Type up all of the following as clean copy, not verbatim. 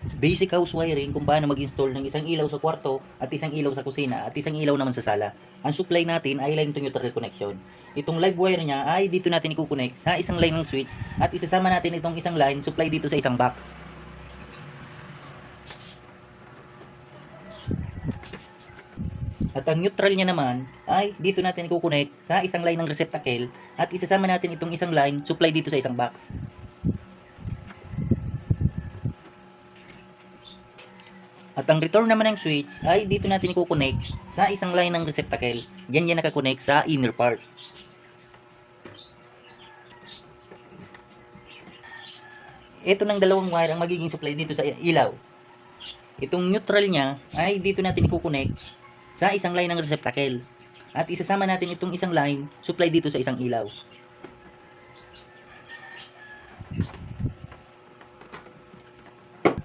Basic house wiring kung paano mag-install ng isang ilaw sa kwarto at isang ilaw sa kusina at isang ilaw naman sa sala. Ang supply natin ay line to neutral connection. Itong live wire niya ay dito natin i-connect sa isang line ng switch at isasama natin itong isang line supply dito sa isang box. At ang neutral niya naman ay dito natin i-connect sa isang line ng receptacle at isasama natin itong isang line supply dito sa isang box. At ang return naman ng switch ay dito natin i-connect sa isang line ng receptacle. Yan yan nakakonect sa inner part. Ito ng dalawang wire ang magiging supply dito sa ilaw. Itong neutral niya ay dito natin i-connect sa isang line ng receptacle. At isasama natin itong isang line supply dito sa isang ilaw.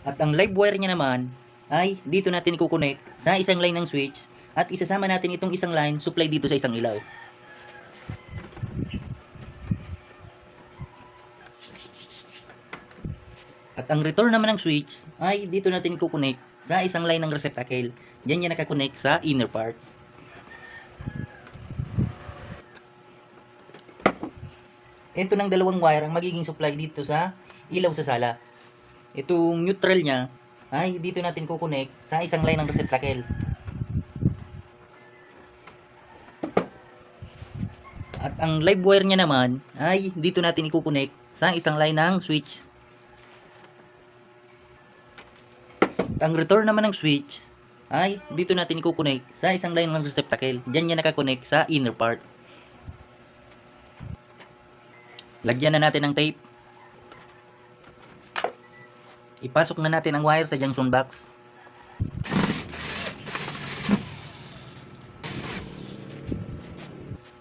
At ang live wire niya naman ay dito natin i-connect sa isang line ng switch at isasama natin itong isang line supply dito sa isang ilaw. At ang return naman ng switch ay dito natin i-connect sa isang line ng receptacle. Diyan yan nakakonect sa inner part. Ito ng dalawang wire ang magiging supply dito sa ilaw sa sala. Itong neutral niya ay dito natin kukonek sa isang line ng receptacle. At ang live wire niya naman ay dito natin ikukonek sa isang line ng switch. At ang return naman ng switch ay dito natin ikukonek sa isang line ng receptacle. Diyan niya nakakonek sa inner part. Lagyan na natin ng tape. Ipasok na natin ang wire sa junction box.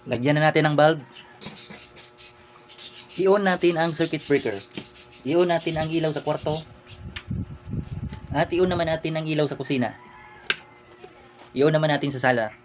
Lagyan na natin ang bulb. I-on natin ang circuit breaker. I-on natin ang ilaw sa kwarto. At i-on naman natin ang ilaw sa kusina. I-on naman natin sa sala.